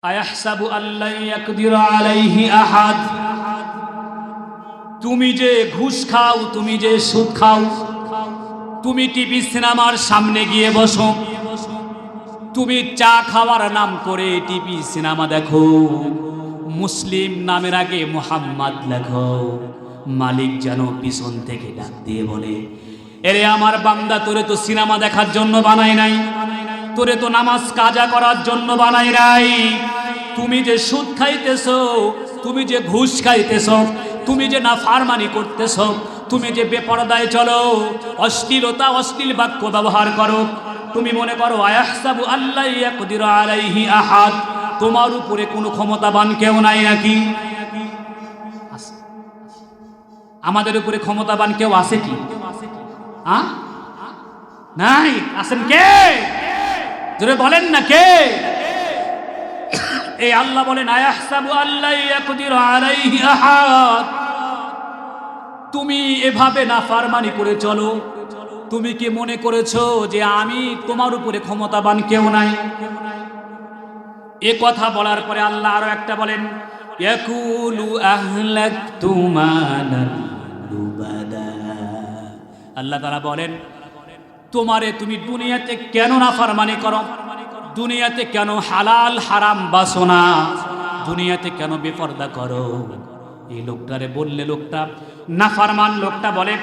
আয়াহসাবু আল্লা ইয়াকদিরু আলাইহি আহাদ। তুমি যে ঘুষ খাও, তুমি যে সুদ খাও, তুমি টিভি সিনেমার সামনে গিয়ে বসো, তুমি চা খাওয়ার নাম করে টিভি সিনেমা দেখো, মুসলিম নামের আগে মুহাম্মদ লেখো, মালিক যেন পিছন থেকে ডাক দিয়ে বলে, এরে আমার বান্দা, তোরে তো সিনেমা দেখার জন্য বানাই নাই, তোরে তো নামাজ কাজা করার জন্য বানাই নাই। তুমি যে সুদ খাইতেছো, তুমি যে ঘুষ খাইতেছো, তুমি যে নাফরমানি করতেছো, তুমি যে বেপরদায় চলো, অশ্লীলতা অশ্লীল বাক্য ব্যবহার করো, তুমি মনে করো আয়াহসাবু আল্লা ইয়াকদিরু আলাইহি আহাদ, তোমার উপরে কোনো ক্ষমতাবান কেউ নাই নাকি? আমাদের উপরে ক্ষমতাবান কেউ আছে কি? নাই। আছেন কে? জোরে বলেন না কে? এই আল্লাহ বলেন আয়াহসাবু আল্লা ইয়াকদিরু আলাইহি আহাদ। তুমি এভাবে নাফরমানি করে চলো, তুমি কি মনে করেছো যে আমি তোমার উপরে ক্ষমতাবান কেউ নাই? এ কথা বলার পরে আল্লাহ আরো একটা বলেন, ইয়াকুলু আহলাকতু মালান লুবাদা। আল্লাহ তাআলা বলেন, তোমারে তুমি দুনিয়াতে কেন নাফরমানি করো, দুনিয়াতে কেন হালাল হারাম বাসো না, দুনিয়াতে কেন বেপরদা করো? এই লোকটারে বললে, লোকটা নাফরমান লোকটা বলে,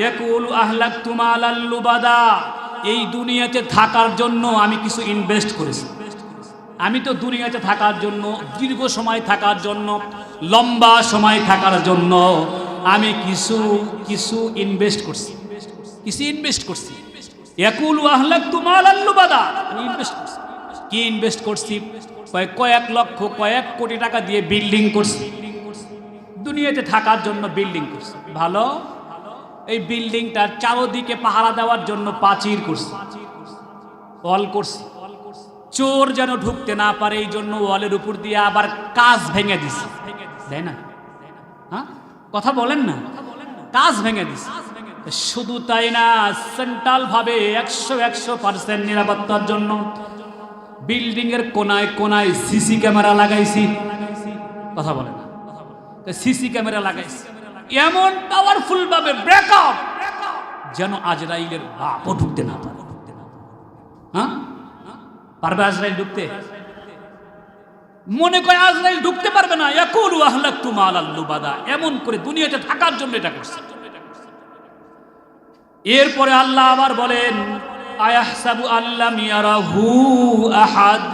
ইয়াকুলু আহলাকতু মালান লুবাদা, এই দুনিয়াতে থাকার জন্য আমি কিছু ইনভেস্ট করেছি, আমি তো দুনিয়াতে থাকার জন্য, দীর্ঘ সময় থাকার জন্য, লম্বা সময় থাকার জন্য আমি কিছু ইনভেস্ট করছি, ইয়াকুলু আহলাকতু মালান লুবাদা, আমি ইনভেস্ট করছি। কি ইনভেস্ট করছি? কয়েক লক্ষ কয়েক কোটি টাকা দিয়ে বিল্ডিং করছি, দুনিয়াতে থাকার জন্য বিল্ডিং করছি। ভালো, এই বিল্ডিংটার চারদিকে পাহারা দেওয়ার জন্য প্রাচীর করছি, ওয়াল করছি, চোর যেন ঢুকতে না পারে এই জন্য ওয়ালের উপর দিয়ে আবার কাঁচ ভেঙে দিছি, তাই না? হ্যাঁ, কথা বলেন না, কাঁচ ভেঙে দিছি। শুধু তাই না, সেন্ট্রাল ভাবে 100% নিরাপত্তার জন্য বিল্ডিং এর কোনায় কোনায় সিসি ক্যামেরা লাগাইছি। কথা বলে না, সিসি ক্যামেরা লাগাইছি এমন পাওয়ারফুল ভাবে ব্রেকআপ যেন আজরাইলের বাপও ঢুকতে না পারে। হ্যাঁ, পারবে আজরাইল ঢুকতে? মনে করে আজরাইল ঢুকতে পারবে না। ইয়াকুলু আহলাকতু মালান লুবাদা, এমন করে দুনিয়াতে থাকার জন্য এটা করছে। এরপরে আল্লাহ আবার বলেন, আয়াহসাবু আল্লাম ইয়ারাহু আহাদ,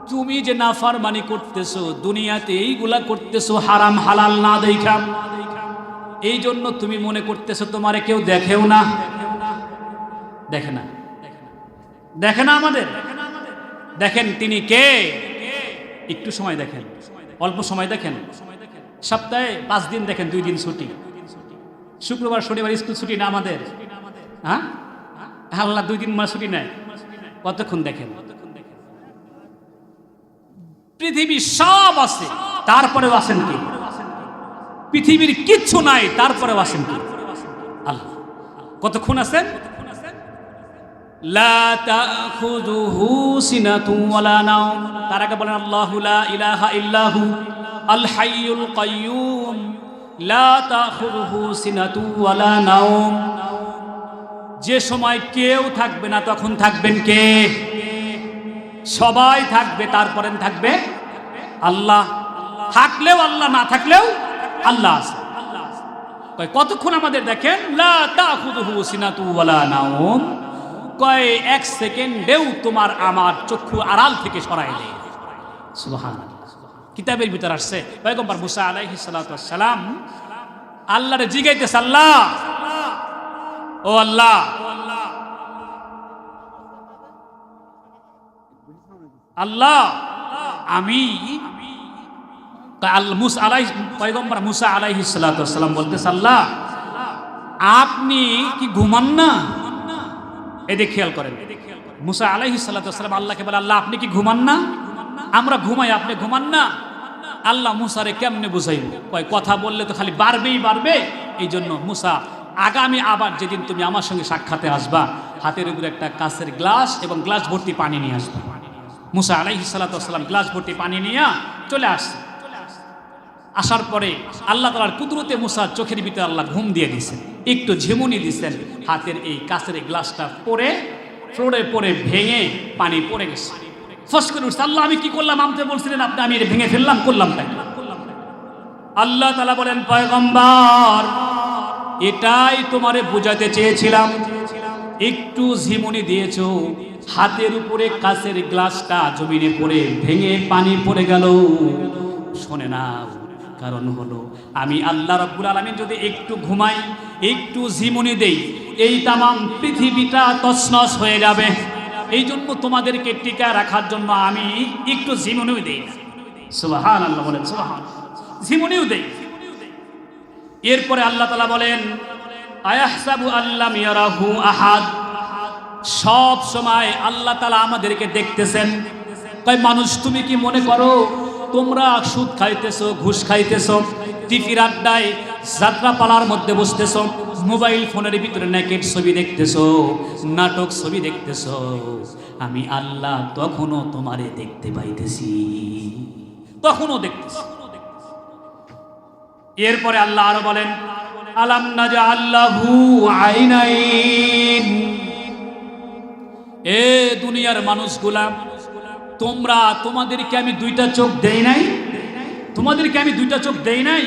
তুমি যে নাফরমানি করতেছো, দুনিয়াতে এইগুলা করতেছো হারাম হালাল না দেখা, এই জন্য তুমি মনে করতেছো তোমারে কেউ দেখেও না। দেখে না, দেখে না আমাদের? দেখেন তিনি কে? একটু সময় দেখেন, অল্প সময় দেখেন, সপ্তাহে 5 দিন দেখেন, 2 দিন ছুটি, শুক্রবার শনিবার স্কুল ছুটি না আমাদের? হ্যাঁ, আল্লাহ 2 দিন ছুটি নেয়, কতক্ষণ দেখেন? পৃথিবী সব আছে, তারপরেও আছেন কি? পৃথিবীর কিচ্ছু নাই, তারপরেও আছেন কি? আল্লাহ। কতক্ষণ আছেন? লা তাখুযুহু সিনাতুন ওয়ালা নাওম। তার আগে বলেন আল্লাহু লা ইলাহা ইল্লাহু আল হাইয়ুল কাইয়্যুম লা তাখুযুহু সিনাতুন ওয়ালা নাওম। যে সময় কেউ থাকবে না তখন থাকবেন কে? সবাই থাকবে, তারপরে থাকবে আল্লাহ। থাকলেও আল্লাহ, না থাকলেও আল্লাহ আছে। কতক্ষণ আমাদের দেখেন, লা তাখুযুহু সিনাতুন ওয়ালা নাওম, কয় 1 সেকেন্ডেও তোমার আমার চক্ষু আড়াল থেকে সরাই দেয়। সুবহানাল্লাহ। কিতাবের ভিতর আসছে, পয়গম্বর মুসা আলাইহিস সালাতু ওয়াস সালাম আল্লাহরে জিজ্ঞাইতেছে, আল্লাহ, ও আল্লাহ, আল্লাহ আমি পয়গম্বর মুসা আলাইহিস সালাতু ওয়াস সালাম বলতেছে, আল্লাহ আপনি কি ঘুমান না? এদিকে খেয়াল করেন, মুসা আলাইহিস সালাতু ওয়াস সালাম আল্লাহকে বলে, আল্লাহ আপনি কি ঘুমান না? আমরা ঘুমাই, আপনি ঘুমান না? আল্লাহ মুসারে কেমনে বুঝাইব? কয় কথা বললে তো খালি বাড়বে। এই জন্য মুসা, আগামী আবার যেদিন তুমি আমার সঙ্গে সাক্ষাতে আসবা, হাতের উপরে একটা কাঁচের গ্লাস এবং গ্লাস ভর্তি পানি নিয়ে আসবা। মুসা আলাইহিস সালাতু ওয়াস সালাম গ্লাস ভর্তি পানি নিয়ে চলে আসছে। আসার পরে আল্লাহ তাআলার কুদরতে মুসার চোখের ভিতরে আল্লাহ ঘুম দিয়ে দিয়েছেন, একটু ঝিমুনি দিয়েছেন, হাতের এই কাছের গ্লাসটা পড়ে ফ্লোরে পড়ে ভেঙে পানি পড়ে গেছে। ফস করে উঠছে, আল্লাহ আমি কি করলাম? আমতে বলছিলেন আপনি, আমি এটা ভেঙে ফেললাম, করলাম তাই। আল্লাহ তাআলা বলেন, পয়গম্বর এটাই তোমারে বুঝাতে চেয়েছিলাম, একটু ঝিমুনি দিয়েছো, হাতের উপরে কাচের গ্লাসটা জমিনে পড়ে ভেঙে পানি পড়ে গেল। শোনে না, কারণ হলো আমি আল্লাহ রাব্বুল আলামিন যদি একটু ঘুমাই, একটু ঝিমুনি দেই, এই তামাম পৃথিবীটা তছনছ হয়ে যাবে। এই জন্য তোমাদেরকে টিকা রাখার জন্য আমি একটু ঝিমুনিও দেই। সুবহানাল্লাহ বলেন, সুবহানাল্লাহ, ঝিমুনিও দেই। এরপরে আল্লাহ তাআলা বলেন, আয়াহসাবু আল্লাম ইয়ারাহু আহাদ, সব সময় আল্লাহ তাআলা আমাদেরকে দেখতেছেন। তাই মানুষ তুমি কি মনে করো তোমরা সুদ খাইতেছো, ঘুষ খাইতেছো, টিভির আড্ডায় যাত্রাপালার মধ্যে বসতেছো, মোবাইল ফোনের ভিতরে নেকেট ছবি দেখতেছো, নাটক ছবি দেখতেছো, আমি আল্লাহ তখনও তোমারে দেখতে পাইতেছি, তখনও দেখতেছি। এরপরে আল্লাহ আরো বলেন, আলাম নাজআল লাহু আইনাইন, এ দুনিয়ার মানুষগুলা তোমরা, তোমাদেরকে আমি দুইটা চোখ দেই নাই? তোমাদেরকে আমি দুইটা চোখ দেই নাই?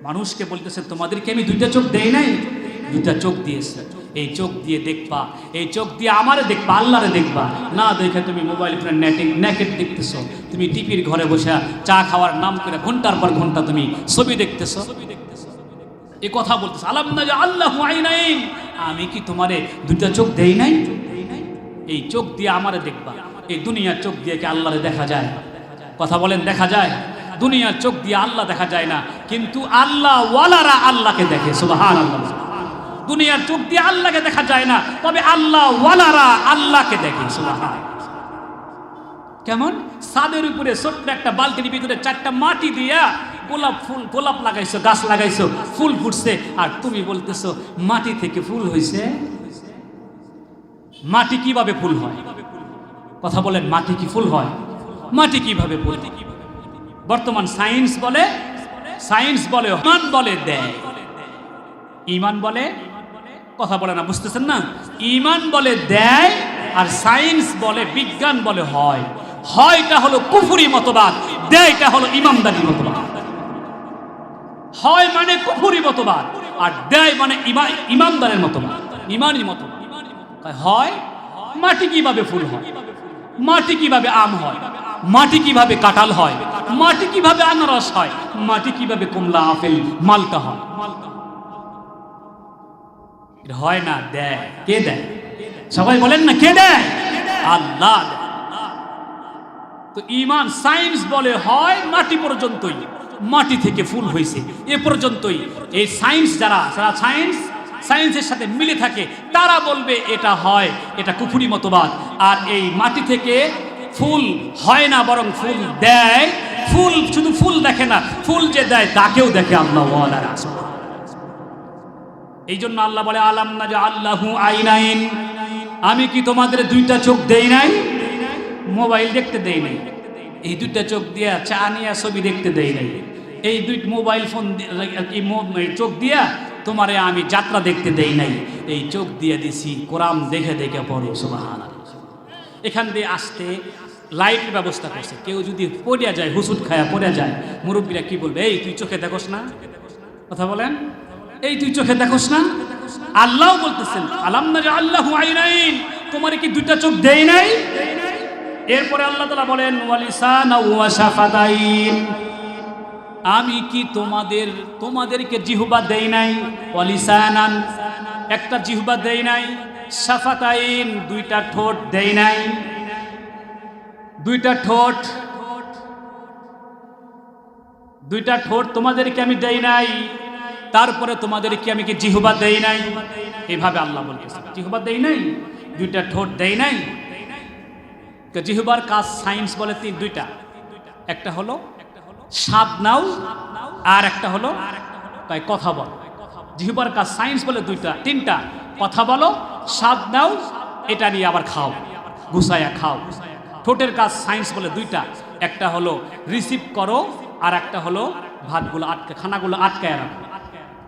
মানুষকে বলতেছে তোমাদেরকে আমি দুইটা চোখ দেই নাই? দুইটা চোখ দিয়েছে, এই চোখ দিয়ে দেখবা, এই চোখ দিয়ে আমারে দেখবা, আল্লাহরে দেখবা না। দেখে তুমি মোবাইল ফোনে নেকেট দেখতেছো, তুমি টিভির ঘরে বসে চা খাওয়ার নাম করে ঘন্টার পর ঘন্টা তুমি ছবি দেখতেছো, এই কথা বলতেছে। আলাম নাজআল লাহু আইনাইন, আমি কি তোমারে দুইটা চোখ দেই নাই? এই চোখ দিয়ে আমারে দেখবা। এই দুনিয়ার চোখ দিয়ে কি আল্লাহরে দেখা যায়? কথা বলেন, দেখা যায়? দুনিয়ার চোখ দিয়ে আল্লাহ দেখা যায় না, কিন্তু আল্লাহ ওয়ালারা আল্লাহকে দেখে। সুবহানাল্লাহ। দুনিয়ার চোখ দিয়ে আল্লাহকে দেখা যায় না, তবে আল্লাহ ওয়ালারা আল্লাহকে দেখে। সুবহানাল্লাহ। কেমন? ছাদের উপরে ছোট্ট একটা বালতির ভিতরে 4টা মাটি দিয়া গোলাপ ফুল, গোলাপ লাগাইছো, গাছ লাগাইছো, ফুল ফুটছে, আর তুমি বলতেছো মাটি থেকে ফুল হইছে। মাটি কিভাবে ফুল হয়? কথা বলেন, মাটি কি ফুল হয়? মাটি কিভাবে ফুল? বর্তমান সায়েন্স বলে, ইমান বলে দেয়, ইমান বলে, কথা বলে না, বুঝতেছেন না? ইমান বলে দেয়, আর সায়েন্স বলে, বিজ্ঞান বলে হয়। হয়টা হলো কুফরি মতবাদ, দেয়টা হলো ইমানদারি মতবাদ। হয় মানে কুফরি মতবাদ, আর দেয় মানে ইমানদারের মতবাদ, ইমানি মতবাদ। হয় মাটি কিভাবে ফুল হয়, মাটি কিভাবে আম হয়, মাটি কিভাবে কাঁঠাল হয়, মাটি কিভাবে আনারস হয়, মাটি কিভাবে কমলা, আপেল, মালটা হয়। হয় না, দেয়। কে দেয়? সবাই বলেন না, কে দেয়? আল্লাহ দেয়। তো ইমান, সায়েন্স বলে হয় মাটি পর্যন্তই, মাটি থেকে ফুল হয়েছে এ পর্যন্তই। এই সায়েন্স যারা সায়েন্সের সাথে মিলে থাকে তারা বলবে এটা হয়, এটা কুফরি মতবাদ। আর এই মাটি থেকে ফুল হয় না, বরং ফুল দেয়। ফুল শুধু ফুল দেখে না, ফুল যে দেয় তাকেও দেখে আল্লাহ ওয়ালারা। এই জন্য আল্লাহ বলে, আলাম নাজআল লাহু আইনাইন, আমি কি তোমাদের দুইটা চোখ দেই নাই? মোবাইল দেখতে দেই নাই, এই দুইটা চোখ দিয়া চা নিয়ে ছবি দেখতে দেই নাই, এই দুই মোবাইল ফোন চোখ দিয়া তোমারে আমি যাত্রা দেখতে দেই নাই, এই চোখ দিয়ে দিছি কোরআন দেখে দেখে পড়ো। সুবহানাল্লাহ। এখান দিয়ে আসতে লাইটের ব্যবস্থা করছে, কেউ যদি পড়িয়া যায়, হুসুট খায়া পড়ে যায়, মুরব্বীরা কি বলবে? এই তুই চোখে দেখোস না? কথা বলেন, এই তুই চোখে দেখোস না? আল্লাহ বলতেছেন, আলাম নাজআল লাহু আইনাইন, তোমারে কি দুইটা চোখ দেই নাই? এরপরে আল্লাহ তাআলা বলেন, ওয়ালিসানাও ওয়া শাফাতাইন, আমি কি তোমাদেরকে জিহ্বা দেই নাই? ওয়ালিসানান, একটা জিহ্বা দেই নাই, শাফাতাইন, দুইটা ঠোঁট দেই নাই, দুইটা ঠোঁট তোমাদেরকে আমি দেই নাই, তারপরে তোমাদেরকে আমি কি জিহ্বা দেই নাই? এইভাবে আল্লাহ বলতেছেন, জিহ্বা দেই নাই, দুইটা ঠোঁট দেই নাই। জিহ্বার কাজ সায়েন্স বলে দুইটা, একটা হলো স্বাদ নাও, আর একটা হলো তাই কথা বল। জিহ্বার কাজ সায়েন্স বলে তিনটা, কথা বলো, স্বাদ নাও, এটা নিয়ে আবার খাও, গুছায়া খাও। ঠোঁটের কাজ সায়েন্স বলে দুইটা, একটা হলো রিসিভ করো আর একটা হলো ভাতগুলো আটকে খানাগুলো আটকায় রাখো,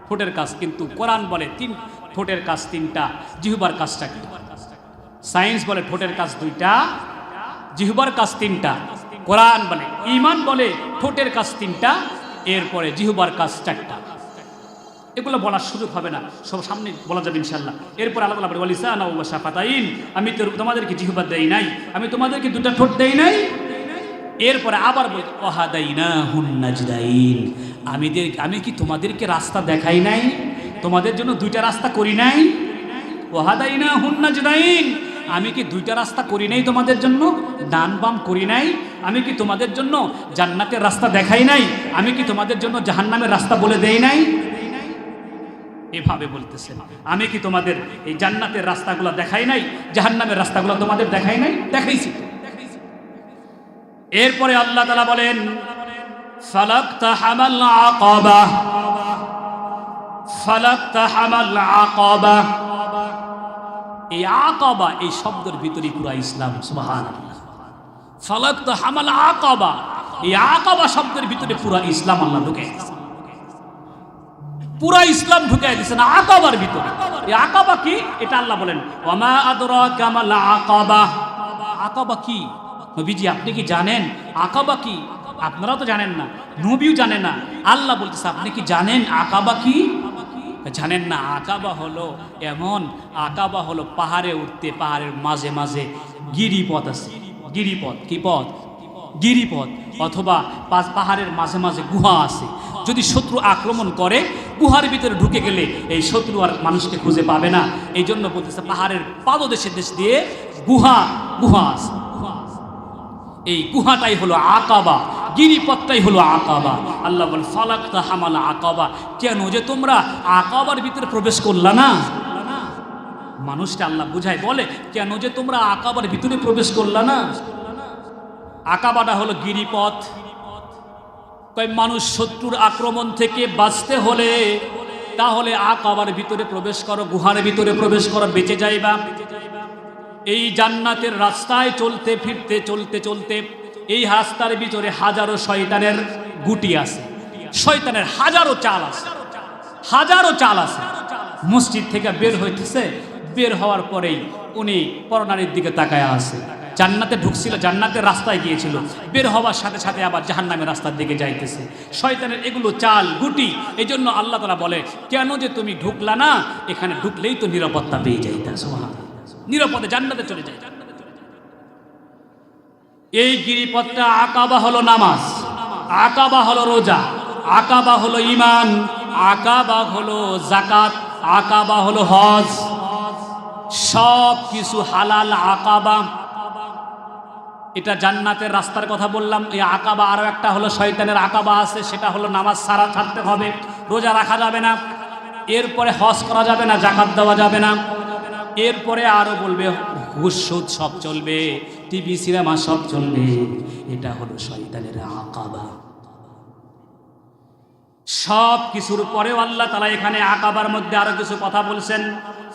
ঠোঁটের কাজ। কিন্তু কোরআন বলে ঠোঁটের কাজ তিনটা, জিহ্বার কাজটা কি? সায়েন্স বলে ঠোঁটের কাজ দুইটা, জিহ্বার কাজ তিনটা। কোরআন বলে, ঈমান বলে ঠোঁটের কাজ তিনটা, এরপরে জিহ্বার কাজ চারটা। এগুলো বলার সুযোগ হবে না, সব সামনে বলা যাবে ইনশাআল্লাহ। এরপর আল্লাহ তাআলা বলে ওয়ালিসানা ওয়া শাফাতাইন, আমি তো তোমাদেরকে জিহ্বা দেই নাই, আমি তোমাদেরকে দুটো ঠোঁট দেই নাই। এরপরে আবার বলি ওয়াহাদাইনাহুন নাজদাইন, আমি কি তোমাদেরকে রাস্তা দেখাই নাই, তোমাদের জন্য দুইটা রাস্তা করি নাই? ওয়াহাদাইনাহুন নাজদাইন, আমি কি দুইটা রাস্তা করি নাই তোমাদের জন্য, ডান বাম করি নাই? আমি কি তোমাদের জন্য জান্নাতের রাস্তা দেখাই নাই? আমি কি তোমাদের জন্য জাহান্নামের রাস্তা বলে দেই নাই? এভাবে বলতেছেন, আমি কি তোমাদের এই জান্নাতের রাস্তাগুলো দেখাই নাই, জাহান্নামের রাস্তাগুলো তোমাদের দেখাই নাই? দেখাইছি। এরপরে আল্লাহ তাআলা বলেন ফালাকতাহামাল আকাবা, ফালাকতাহামাল আকাবা। এই আকাবা এই শব্দের ভিতরে পুরা ইসলাম। সুবহানাল্লাহ। ফালাকতাহামাল আকাবা, এই আকাবা শব্দের ভিতরে পুরা ইসলাম আল্লাহ ঢুকে দিয়েছেন, পুরা ইসলাম ঢুকে দিয়েছেন আকাবার ভিতরে। এই আকাবা কি এটা আল্লাহ বলেন ওয়ামা আদরাকা মাল আকাবা। আকাবা কি নবীজি আপনি কি জানেন আকাবা কি? আপনারা তো জানেন না, নবীও জানে না। আল্লাহ বলতেছে আপনি কি জানেন আকাবা কি? জানেন না। আকাবা হলো এমন, আকাবা হলো পাহাড়ে উঠতে, পাহাড়ের মাঝে মাঝে গিরিপথ আছে। গিরিপথ কি পথ? গিরিপথ। অথবা পাহাড়ের মাঝে মাঝে গুহা আছে। যদি শত্রু আক্রমণ করে গুহার ভিতরে ঢুকে গেলে এই শত্রু আর মানুষকে খুঁজে পাবে না। এই জন্য বলতেছে পাহাড়ের পাদদেশের দেশ দিয়ে গুহা গুহা আছে। এই গুহাটাই হলো আকাবা, গিরিপথটাই হলো আকাবা। আল্লাহ বল ফালাকতাহামাল আকাবা, কেন যে তোমরা আকাবার ভিতরে প্রবেশ করলা না? মানুষটা আল্লাহ বুঝায় বলে কেন যে তোমরা আকাবার ভিতরে প্রবেশ করলা না? আকাবাটা হলো গিরিপথ। মানুষ শত্রুর আক্রমণ থেকে বাঁচতে হলে তাহলে আকাবার ভিতরে প্রবেশ করো, গুহার ভিতরে প্রবেশ করো, বেঁচে যাইবা। এই জান্নাতের রাস্তায় চলতে ফিরতে চলতে চলতে এই রাস্তার ভিতরে হাজারো শয়তানের গুটি আছে, শয়তানের হাজারো চাল আছে, হাজারো চাল আছে। মসজিদ থেকে বের হইতেছে, বের হওয়ার পরেই উনি পরনারীর দিকে তাকায় আছে। জান্নাতে ঢুকছিল, জান্নাতের রাস্তায় গিয়েছিল, বের হওয়ার সাথে সাথে আবার জাহান্নামের রাস্তার দিকে যাইতেছে। শয়তানের এগুলো চাল গুটি। এই জন্য আল্লাহ তাআলা বলে কেন যে তুমি ঢুকলা না? এখানে ঢুকলেই তো নিরাপত্তা পেয়ে যাইতা, সুবহানাল্লাহ, নিরাপদে জান্নাতে চলে যায়। এই গিরিপথটা আকাবা হলো নামাজ, আকাবা হলো রোজা, আকাবা হলো ঈমান, আকাবা হলো যাকাত, আকাবা হলো হজ। সব কিছু হালাল আকাবা। এটা জান্নাতের রাস্তার কথা বললাম। এই আকাবা আরো একটা হলো শয়তানের আকাবা আছে, সেটা হলো নামাজ ছাড়তে হবে, রোজা রাখা যাবে না, এরপরে হজ করা যাবে না, যাকাত দেওয়া যাবে না। এরপরে আরো বলবে ঘুষ সুদ সব চলবে, টিভি সিনেমা সব চলবে। এটা হলো শয়তানের আকাবা। সব কিছুর পরেও আল্লাহ তাআলা এখানে আকাবার মধ্যে আরো কিছু কথা বলছেন।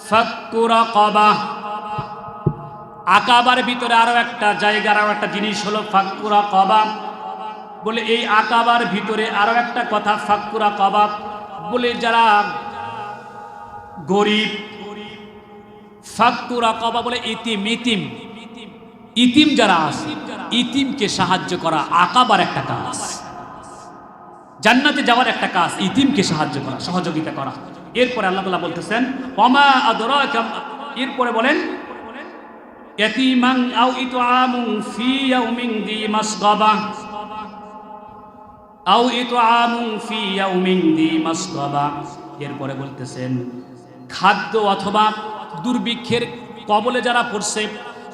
ফাক্কু রাকাবা, আকাবার ভিতরে আরো একটা জায়গা, আরো একটা জিনিস হলো ফাক্কু রাকাবা। বলে এই আকাবার ভিতরে আরো একটা কথা ফাক্কু রাকাবা বলে যারা গরিব, ফাক্কু রাকাবা বলে ইতিম, ইতিম ইতিম যারা আছে, ইতিমকে সাহায্য করা আকাবার একটা কাজ, জান্নাতে যাওয়ার একটা কাজ, ইতিমকে সাহায্য করা, সহযোগিতা করা। এরপরে আল্লাহ তাআলা বলতেছেন ওয়ামা আদরাকা, এরপরে বলেন ইয়াতীমান আও ইতআমুন ফি ইয়াউমিন যী মাসগাবা, আও ইতআমুন ফি ইয়াউমিন যী মাসগাবা। এরপরে বলতেছেন খাদ্য অথবা দুর্ভিক্ষের কবলে যারা পড়ছে,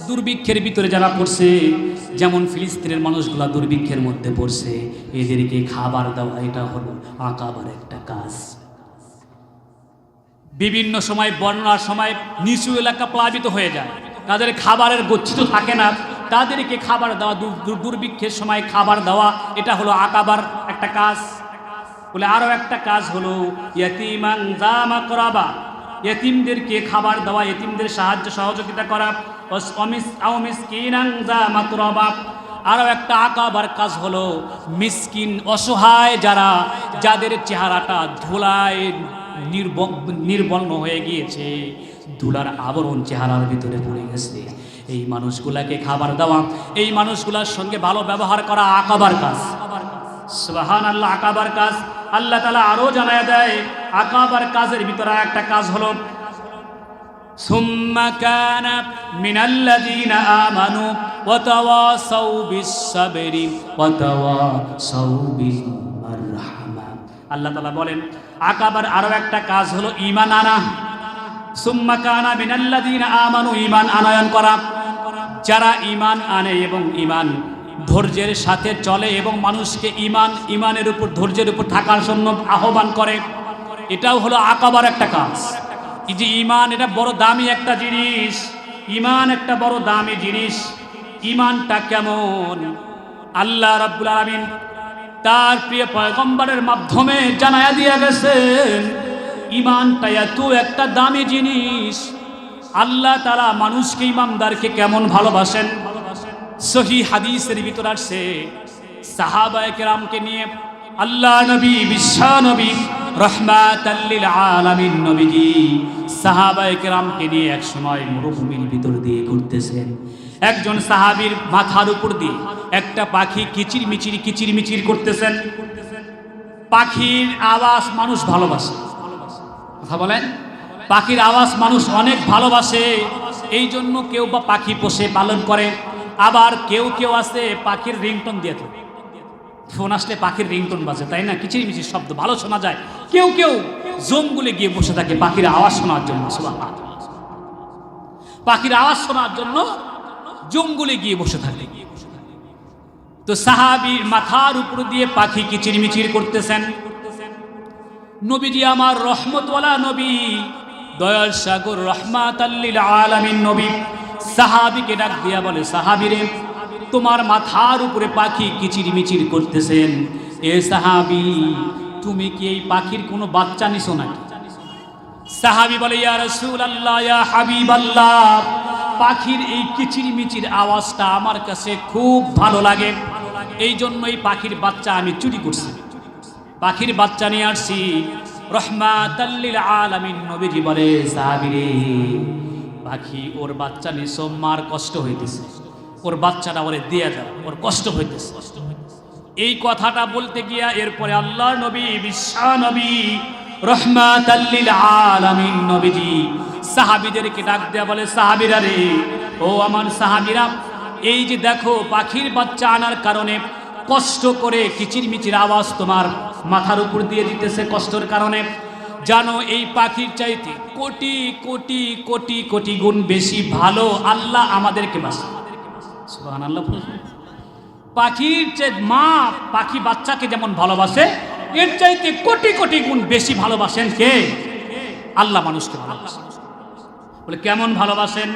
দুর্ভিক্ষের ভিতরে যারা পড়ছে, যেমন ফিলিস্তিনের মানুষগুলা দুর্ভিক্ষের মধ্যে পড়ছে, এদেরকে খাবার দেওয়া, এটা হলো আকাবার একটা কাজ। বিভিন্ন সময় বন্যার সময় নিচু এলাকা প্লাবিত হয়ে যায়, তাদের খাবারের গচ্ছিত থাকে না, তাদেরকে খাবার দেওয়া, দুর্ভিক্ষের সময় খাবার দেওয়া, এটা হলো আকাবার একটা কাজ। বলে আরো একটা কাজ হলো ইয়াতীমান যা মাকরাবা, এতিমদেরকে খাবার দেওয়া, এতিমদের সাহায্য সহযোগিতা করা। আও মিসকিনান যা মাতরাবা। আরও একটা আকাবার কাজ হলো মিসকিন অসহায় যারা, যাদের চেহারাটা ধুলায় নির্বর্ণ হয়ে গিয়েছে, ধুলার আবরণ চেহারার ভিতরে পড়ে গেছে, এই মানুষগুলাকে খাবার দেওয়া, এই মানুষগুলার সঙ্গে ভালো ব্যবহার করা আকাবার কাজ। সুবহানাল্লাহ, আকাবার কাজ। আল্লাহ তাআলা আরো জানায় দেয় আকাবার কাজের ভিতরে একটা কাজ হলো সুম্মা কানা মিনাল্লাযীনা আমানু ওয়া তাওয়াসাউ বিস-সাবরি ওয়া তাওয়াসাউ বিল-মারহামা। আল্লাহ তাআলা বলেন আকাবার আরো একটা কাজ হলো ঈমান আনা। সুম্মা কানা মিনাল্লাযীনা আমানু, ঈমান আনয়ন করা। যারা ঈমান আনে এবং ঈমান ধৈর্যের সাথে চলে এবং মানুষকে ঈমানের উপর ধৈর্যের উপর থাকার জন্য আহ্বান করে, এটাও হলো আকাবার একটা কাজ। এই যে ঈমান, এটা বড় দামি একটা জিনিস। ঈমান একটা বড় দামি জিনিস। ঈমানটা কেমন আল্লাহ রাব্বুল আলামিন তার প্রিয় পয়গম্বরের মাধ্যমে জানায়া দিয়ে গেছেন। ঈমানটা এত একটা দামি জিনিস। আল্লাহ তাআলা মানুষকে, ইমানদারকে কেমন ভালোবাসেন। সহিহ হাদিসের ভিতর আসছে সাহাবায়ে কেরামকে নিয়ে আল্লাহ নবী, বিশ্ব নবী, রাহমাতাল লিল আলামিন নবীজি সাহাবায়ে কেরামকে নিয়ে এক সময় মরুভূমির ভিতর দিয়ে ঘুরতেছেন। একজন সাহাবীর মাথার উপর দিয়ে একটা পাখি কিচিরমিচির করতেছেন। পাখির আওয়াজ মানুষ ভালোবাসে, কথা বলেন, পাখির আওয়াজ মানুষ অনেক ভালোবাসে। এই জন্য কেউ বা পাখি পোষে, পালন করে। আবার কেউ কেউ আছে পাখির রিংটোন দিয়ে থাকে, ফোন আসলে পাখির রিংটোন বাজে, তাই না, কিচিরমিচির শব্দ ভালো শোনা যায়। কেউ কেউ জঙ্গলে গিয়ে বসে থাকে পাখির আওয়াজ শোনার জন্য। সুবহানাল্লাহ, পাখির আওয়াজ শোনার জন্য জঙ্গলে গিয়ে বসে থাকে। তো সাহাবীর মাথার উপর দিয়ে পাখি কিচিরমিচির করতেছেন। নবীজি আমার রহমতওয়ালা নবী, দয়ার সাগর, রাহমাতাল লিল আলামিন নবী সাহাবীকে ডাক দিয়া বলে, সাহাবীরে তোমার মাথার উপরে পাখি কিচিরমিচির করতেছেন, এ সাহাবী তুমি কি এই পাখির কোনো বাচ্চা নিছো নাকি? সাহাবী বলে, ইয়া রাসূলুল্লাহ, ইয়া হাবিবাল্লাহ, পাখির এই কিচিরমিচির আওয়াজটা আমার কাছে খুব ভালো লাগে, এই জন্য এই পাখির বাচ্চা আমি চুরি করছি, পাখির বাচ্চা নিয়ে আসছি। রাহমাতাল লিল আলামিন নবীজি বলে, সাহাবীরে পাখি ওর বাচ্চা নিছো, মার কষ্ট হইতেছে, ওর বাচ্চাটা ওরে দিয়ে দাও, ওর কষ্ট হইতেছে। এই কথাটা বলতে গিয়া এরপরে আল্লাহর নবী, বিশ্ব নবী, রাহমাতাল লিল আলামিন নবীজি সাহাবীদেরকে ডাক দেয়া বলে, সাহাবীরা রে, ও আমার সাহাবীরা, এই যে দেখো পাখির বাচ্চা আনার কারণে কষ্ট করে কিচিরমিচির আওয়াজ তোমার মাথার উপর দিয়ে দিতেছে কষ্টের কারণে, জানো এই পাখির চাইতে কোটি কোটি কোটি কোটি গুণ বেশি ভালো আল্লাহ আমাদেরকে বাসে। সুবহানাল্লাহ। পাখির চেয়ে মা পাখি বাচ্চাকে যেমন ভালোবাসে, এর চাইতে কোটি কোটি গুণ বেশি ভালোবাসেন কে? আল্লাহ মানুষকে ভালোবাসেন। বলে কেমন ভালোবাসেন?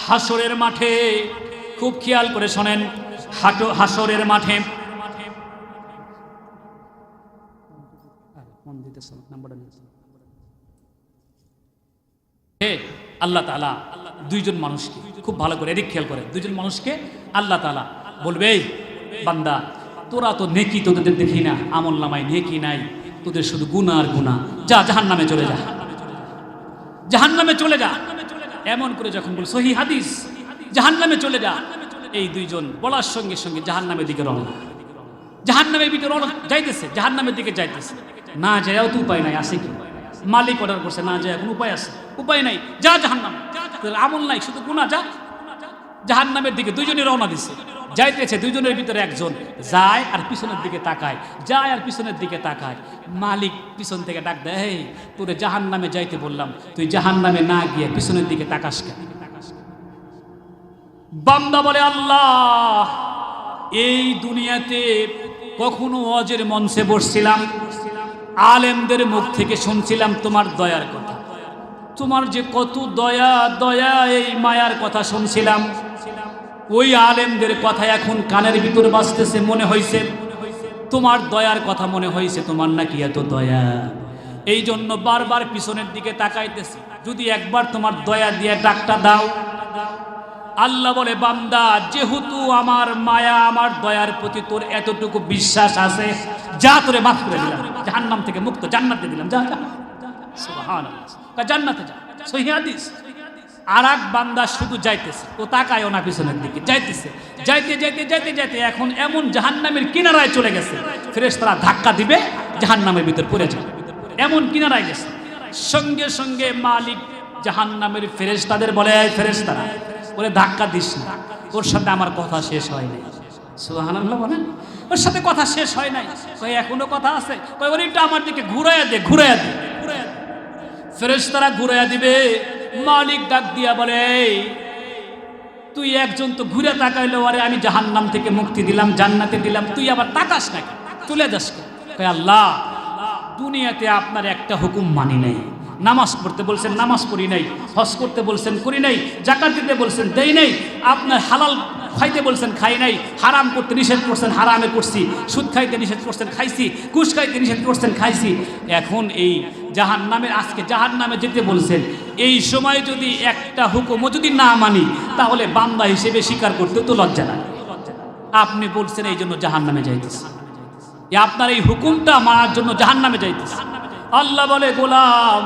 হাসরের মাঠে, খুব খেয়াল করে শোনেন, হাসরের মাঠে আল্লাহ তাআলা দুইজন মানুষকে, খুব ভালো করে এদিক খেয়াল করে, দুইজন মানুষকে আল্লাহ তাআলা বলবে, বান্দা তোরা তো নেকি তোদের দেখি না, আমল নামায় নেকি নাই, তোদের শুধু গুনাহ আর গুনাহ, যা জাহান্নামে চলে যা, জাহান্নামে চলে যা। এমন করে যখন বল, সহিহ হাদিস, জাহান্নামে চলে যা, এই দুইজন বলার সঙ্গে সঙ্গে জাহান্নামের দিকে রওনা, জাহান্নামের দিকে রওনা যাইতেছে, জাহান্নামের দিকে যাইতেছে। না যায়ও তো উপায় নাই, আছে কি? মালিক অর্ডার করছে, না যায় এখন উপায় আছে? উপায় নাই, যা জাহান্নাম, আমল নাই, শুধু গুনাহ, যা। জাহান্নামের দিকে দুইজনই রওনা দিচ্ছে, যাইতেছে। দুইজনের ভিতরে একজন যায় আর পিছনের দিকে তাকায়, যায় আর পিছনের দিকে তাকায়। মালিক পিছন থেকে ডাক দেয়, এই তোরে জাহান্নামে যাইতে বললাম, তুই জাহান্নামে না গিয়ে পিছনের দিকে তাকাস কেন? বান্দা বলে, আল্লাহ, এই দুনিয়াতে কখনো ওয়াজের মঞ্চে বসছিলাম, আলেমদের মুখ থেকে শুনছিলাম তোমার দয়ার কথা, তোমার যে কত দয়া দয়া, এই মায়ার কথা শুনছিলাম। ওই আলেমদের কথা এখন কানের ভিতর বাজতেছে, মনে হয়েছে তোমার দয়ার কথা, মনে হয়েছে তোমার নাকি এত দয়া। এই জন্য বারবার পিছনের দিকে তাকাইতেছি, যদি একবার তোমার দয়া দিয়ে ডাকটা দাও। আল্লাহ বলে বান্দা যেহেতু আমার মায়া আমার দয়ার প্রতি তোর এতটুকু বিশ্বাস আছে, যা তোরে মাফ করে দিলাম, জাহান্নাম থেকে মুক্ত, জান্নাতে দিলাম, যা যা। সুবহানাল্লাহ, জান্নাতে যা। সহিহ হাদিস। আর এক বান্দা শুধু যাইতেছে, ও তাকায়ও না পিছনের দিকে, যাইতেছে, যাইতে যাইতে যাইতে যাইতে এখন এমন জাহান্নামের কিনারায় চলে গেছে, ফেরেশতারা ধাক্কা দিবে, জাহান্নামের ভিতর পড়ে যাবে, এমন কিনারায় গেছে। সঙ্গে সঙ্গে মালিক জাহান্নামের ফেরেশতাদের বলে, এই ফেরেশতারা বলে ধাক্কা দিস না, ওর সাথে আমার কথা শেষ হয় নাই। সুবহানাল্লাহ বলেন, ওর সাথে কথা শেষ হয় নাই। কই এখনো কথা আছে? কই ওইটা আমার দিকে ঘুরাইয়া দে, ঘুরাইয়া দে। ফেরেশতারা ঘুরাইয়া দিবে। মালিক ডাক দিয়া বলে, তুই একজন তো ঘুরে তাকাইলো, আরে আমি জাহান্নাম থেকে মুক্তি দিলাম, জান্নাতে দিলাম, তুই আবার তাকাস নাকি, চলে যাস কেন? কই আল্লাহ, দুনিয়াতে আপনার একটা হুকুম মানি নাই, নামাজ পড়তে বলছেন নামাজ পড়ি নাই, হজ করতে বলছেন করি নাই, যাকাত দিতে বলছেন দেই নাই, আপনার হালাল খাইতে বলছেন খাই নাই, হারাম করতে নিষেধ করছেন হারামে করছি, সুদ খাইতে নিষেধ করছেন খাইছি, ঘুষ খাইতে নিষেধ করছেন খাইছি। এখন এই জাহান্নামের, আজকে জাহান্নামে যেতে বলছেন, এই সময় যদি একটা হুকুমও যদি না মানি, তাহলে বান্দা হিসেবে স্বীকার করতে তো লজ্জা লাগে। আপনি বলছেন এই জন্য জাহান্নামে যাইতেছে, আপনার এই হুকুমটা মানার জন্য জাহান্নামে যাইতেছে। আল্লাহ বলে, গোলাম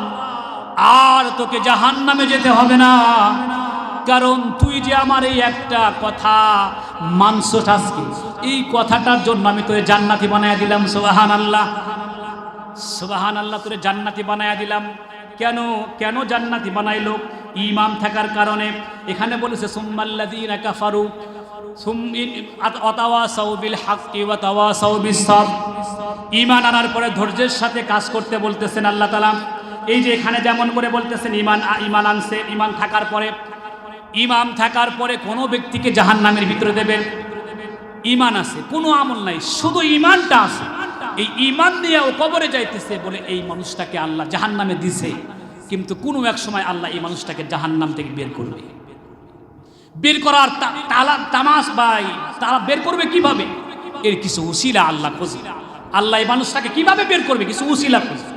আর তোকে জাহান্নামে যেতে হবে না, কারণ তুই যে আমার এই একটা কথা মানছস আজকে, এই কথাটার জন্য আমি তোরে জান্নাতি বানায়া দিলাম। সুবহানাল্লাহ, সুবহানাল্লাহ, তোরে জান্নাতি বানায়া দিলাম। কেন কেন জান্নাতি বানাইলো? ঈমান থাকার কারণে। এখানে বলেছে সুম্মাল্লাযীনা কাফারু ওয়াতাওয়াসাউ বিল হাক্কি ওয়াতাওয়াসাউ বিস সাবর। ঈমান আনার পরে ধৈর্যের সাথে কাজ করতে বলতেছেন আল্লাহ তাআলা। এই যে এখানে যেমন করে বলতেছেন ঈমান আনছে, ঈমান থাকার পরে কোনো ব্যক্তিকে জাহান্নামের ভিতরে দেবেন। ঈমান আছে, কোনো আমল নাই, শুধু ঈমানটা আছে। এই ঈমান দিয়ে ও কবরে যাইতেছে বলে এই মানুষটাকে আল্লাহ জাহান্নামে দিছে, কিন্তু কোনো এক সময় আল্লাহ এই মানুষটাকে জাহান্নাম থেকে বের করবে। বের করার তামাস ভাই, তারা বের করবে কিভাবে? এর কিছু উসিলা আল্লাহ খোঁজে। আল্লাহ এই মানুষটাকে কিভাবে বের করবে? কিছু উসিলা খোঁজে।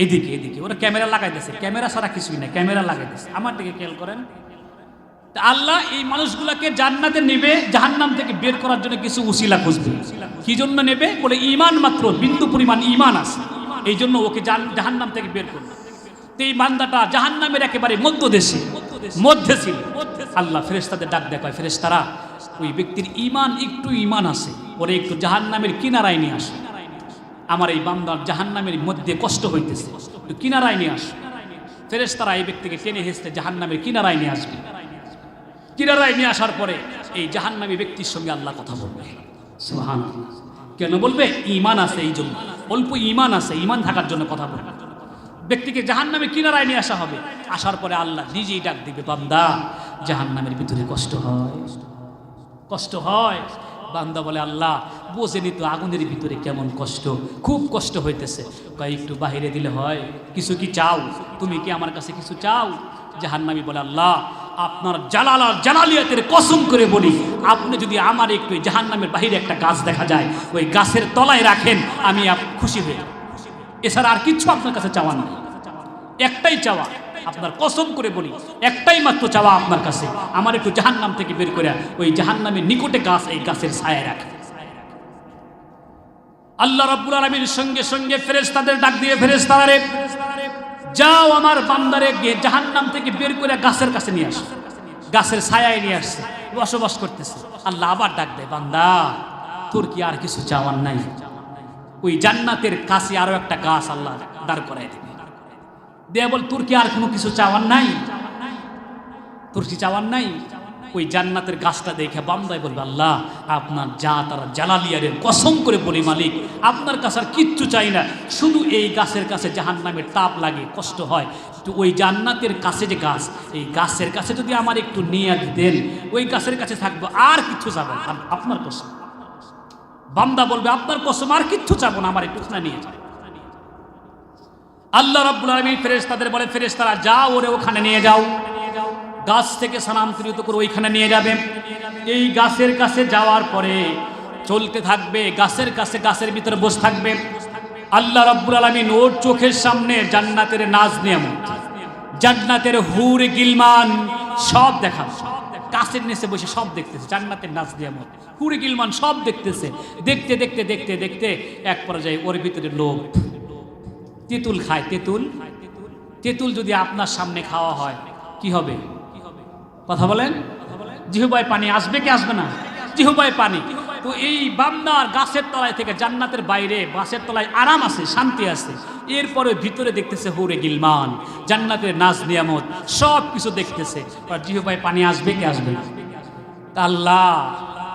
এদিকে এদিকে ওরা ক্যামেরা লাগাইতেছে, ক্যামেরা ছাড়া কিছুই নাই, ক্যামেরা লাগাইতেছে। আমার দিকে খেয়াল করেন। আল্লাহ এই মানুষগুলাকে জান্নাতে নেবে, জাহান্নাম থেকে বের করার জন্য কিছু উসিলা খুঁজবে। কি জন্য নেবে? বলে ঈমান মাত্র বিন্দু পরিমাণ ঈমান আছে, এই জন্য ওকে জাহান্নাম থেকে বের করবে। এই বান্দাটা জাহান্নামের একেবারে মধ্যে ছিল। আল্লাহ ফেরেশতাদের ডাক দেয়, ফেরেশতারা ওই ব্যক্তির ঈমান একটু ঈমান আছে, ওরে একটু জাহান্নামের কিনারায় নিয়ে আসে। আমার এই বান্দার জাহান্নামের মধ্যে কষ্ট হইতেছে, একটু কিনারায় নিয়ে আসে। ফেরেশতারা এই ব্যক্তিকে টেনে হেসতে জাহান্নামের কিনারায় নিয়ে আসবে। কিনারায় নিয়ে আসার পরে এই জাহান্নামী ব্যক্তির সঙ্গে আল্লাহ কথা বলবে। সুবহানাল্লাহ, কেন বলবে? ঈমান আছে, এই জন্য। অল্প ঈমান আছে, ঈমান থাকার জন্য কথা বলবে। ব্যক্তিকে জাহান্নামে কিনারায় নিয়ে আসা হবে। আসার পরে আল্লাহ নিজেই ডাক দিবে, বান্দা জাহান্নামের ভিতরে কষ্ট হয়, কষ্ট হয়। বান্দা বলে, আল্লাহ বোঝেনি তো আগুনের ভিতরে কেমন কষ্ট, খুব কষ্ট হইতেছে। একটু বাহিরে দিলে হয়, কিছু কি চাও? তুমি কি আমার কাছে কিছু চাও? জাহান্নামী বলে, আল্লাহ আপনার জালাল আর জালালিয়াতের কসম করে বলি, আপনি যদি আমার একটু জাহান্নামের বাহিরে একটা গাছ দেখা যায়, ওই গাছের তলায় রাখেন, আমি খুশি হয়ে যাব। এছাড়া আর কিছু আপনার কাছে চাওয়া নেই, একটাই চাওয়া, আপনার কসম করে বলি, একটাই মাত্র চাওয়া আপনার কাছে, আমার একটু জাহান্নাম থেকে বের করে ওই জাহান্নামের নিকটে গাছ, এই গাছের ছায়া রাখে। আল্লাহ রাব্বুল আলামিন সঙ্গে সঙ্গে ফেরেশতাদের ডাক দিয়ে, ফেরেশতারা রে যাও আমার বান্দারে জাহান্নাম থেকে বের করে গাছের কাছে নিয়ে আসো। গাছের ছায়ায় নিয়ে আসছে, বসবাস করতেছে। আল্লাহ আবার ডাক দেয়, বান্দা তোর কি আর কিছু চাওয়ার নাই? ওই জান্নাতের কাছে আরো একটা গাছ আল্লাহ দাঁড় করাই দেবে। দেয়া বল, তোর কি আর কোনো কিছু চাওয়ার নাই? তোর কি চাওয়ার নাই? ওই জান্নাতের গাছটা দেখে বান্দায় বলবে, আল্লাহ আপনার যা তারা জালালিয়ারের কসম করে বলি মালিক, আপনার কাছে আর কিচ্ছু চাই না, শুধু এই গাছের কাছে জাহান্নামের তাপ লাগে, কষ্ট হয়, তো ওই জান্নাতের কাছে যে গাছ, এই গাছের কাছে যদি আমার একটু নিয়ে দেন, ওই গাছের কাছে থাকবো, আর কিচ্ছু চাবো না, আপনার কসম। বান্দা বলবে, আপনার কসম, আর কিচ্ছু চাবো না, আমার একটু নিয়ে যাও। আল্লাহ রাব্বুল আলামিন ফেরেশতাদের বলে, ফেরেশতারা যাও ওরে ওখানে নিয়ে যাও, গাছ থেকে স্থানান্তরিত করে ওইখানে নিয়ে যাবে। এই গাছের কাছে যাওয়ার পরে চলতে থাকবে, গাছের কাছে, গাছের ভিতরে বসে থাকবে। আল্লাহ রাব্বুল আলামিন ওর চোখের সামনে জান্নাতের নাজ নিয়ামত, জান্নাতের হুর গিলমান সব দেখাবো। গাছের নিচে বসে সব দেখতেছে, জান্নাতের নাজ নিয়ামত, হুরে গিলমান সব দেখতেছে। দেখতে দেখতে দেখতে দেখতে এক পর্যায়ে ওর ভিতরে লোভ। তেঁতুল খায়, তেঁতুল। তেঁতুল যদি আপনার সামনে খাওয়া হয় কি হবে? কথা বলেন। জিহ্বায় পানি আসবে কি আসবে না? জিহ্বায় পানি। তো এই বান্দার গাছের তলায় থেকে, জান্নাতের বাইরে গাছের তলায় আরাম আছে, শান্তি আছে, এরপরে ভিতরে দেখতেছে হুরে গিলমান, জান্নাতের নাজ নিয়ামত, সব কিছু দেখতেছে। আর জিহ্বায় পানি আসবে কি আসবে না? তা আল্লাহ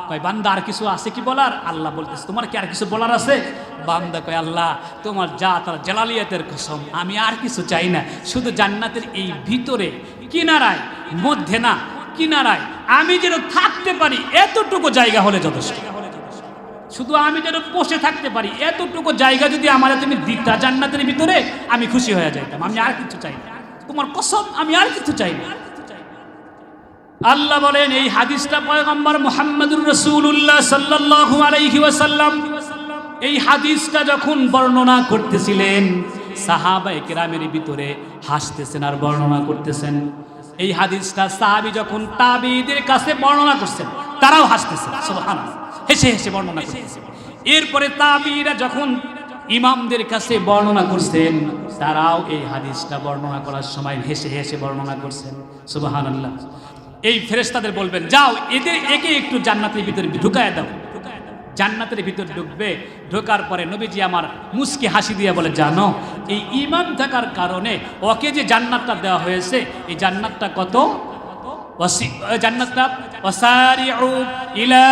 কয়, বান্দা আর কিছু আছে কি বলার? আল্লাহ বলতেছে, তোমার কি আর কিছু বলার আছে? বান্দা কয়, আল্লাহ তোমার যা তার জালালিয়াতের কসম, আমি আর কিছু চাই না, শুধু জান্নাতের এই ভিতরে কিনারায়, মধ্যে না, কিনারায় আমি যেন থাকতে পারি, এতটুকু জায়গা হলে যথেষ্ট। শুধু আমি যেন বসে থাকতে পারি, এতটুকু জায়গা যদি আমার তুমি দিতা জান্নাতের ভিতরে, আমি খুশি হয়ে যাইতাম। আমি আর কিছু চাই না, তোমার কসম, আমি আর কিছু চাই না। আল্লাহ বলেন, এই হাদিসটা পয়গম্বর মুহাম্মদুর রাসূলুল্লাহ সাল্লাল্লাহু আলাইহি ওয়াসাল্লাম এই হাদিসটা যখন বর্ণনা করতেছিলেন, সাহাবায়ে কেরামের ভিতরে হাসতেছেন আর বর্ণনা করতেছেন। এই হাদিসটা সাহাবী যখন তাবিঈদের কাছে বর্ণনা করছেন, তারাও হাসতেছেন, সুবহানাল্লাহ, হেসে হেসে বর্ণনা করতেছেন। এরপরে তাবিঈরা যখন ইমামদের কাছে বর্ণনা করছেন, তারাও এই হাদিসটা বর্ণনা করার সময় হেসে হেসে বর্ণনা করছেন, সুবহানাল্লাহ। এই ফেরেশতাদের বলবেন, যাও একে একটু জান্নাতের ভিতরে ঢুকায় দাও। জান্নাতের ভিতরে ঢুকবে, ঢোকার পরে নবীজি আমার মুস্কি হাসি দিয়ে বলে, জানো এই ঈমান থাকার কারণে ওকে যে জান্নাতটা দেওয়া হয়েছে, এই জান্নাতটা কত? জান্নাতটা ওয়াসারিউ ইলা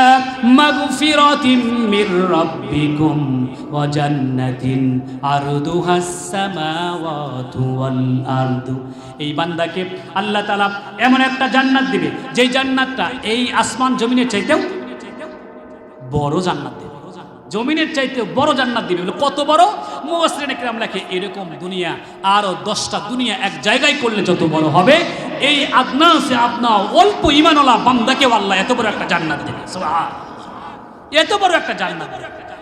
মাগফিরাতিন মির রাব্বিকুম ওয়া জান্নাতিন আরদুহাস সামাওয়াতু ওয়াল আরদু। এই বান্দাকে আল্লাহ তাআলা এমন একটা জান্নাত দিবে, যেই জান্নাতটা এই আসমান জমিনের চাইতেও বড় জান্নাত দিবে, জমিনের চাইতে বড় জান্নাত দিবে। কত বড়? মুফাসসিরিনে কিরাম লেখে, এরকম দুনিয়া আরো 10টা দুনিয়া এক জায়গায় করলে যত বড় হবে, এই আদনা সে আপনা অল্প ঈমানওয়ালা বান্দাকেও আল্লাহ এত বড় একটা জান্নাত দেবে। সুবহানাল্লাহ, এত বড় একটা জান্নাত।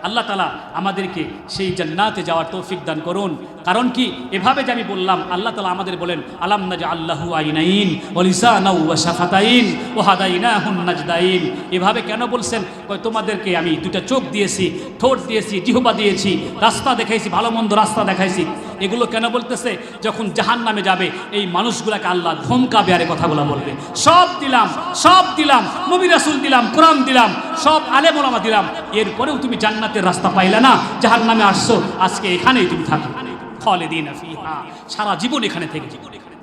আল্লাহ তাআলা আমাদেরকে সেই জান্নাতে যাওয়ার তৌফিক দান করুন। কারণ কি, এভাবে যে আমি বললাম, আল্লাহ তাআলা আমাদের বলেন, আলাম নাজআল্লাহু আইনাইন ওয়া লিসানাও ওয়া শাফাতাইন ওয়া হাদাইনাহুন নাজদাইন। এভাবে কেন বলছেন? তোমাদেরকে আমি দুটো চোখ দিয়েছি, ঠোঁট দিয়েছি, জিহ্বা দিয়েছি, রাস্তা দেখাইছি, ভালো মন্দ রাস্তা দেখাইছি। এগুলো কেন বলতেছে? যখন জাহান্নামে যাবে এই মানুষগুলাকে আল্লাহ ধমকাবে, আর কথাগুলো বলবে, সব দিলাম, সব দিলাম, নবী রাসূল দিলাম, কোরআন দিলাম, সব আলেম ওলামা দিলাম, এরপরেও তুমি জান্নাতের রাস্তা পাইলা না, জাহান্নামে আসছো, আজকে এখানেই তুমি থাকো, খালিদিনা ফিহা, সারা জীবন এখানে থেকে জীবন।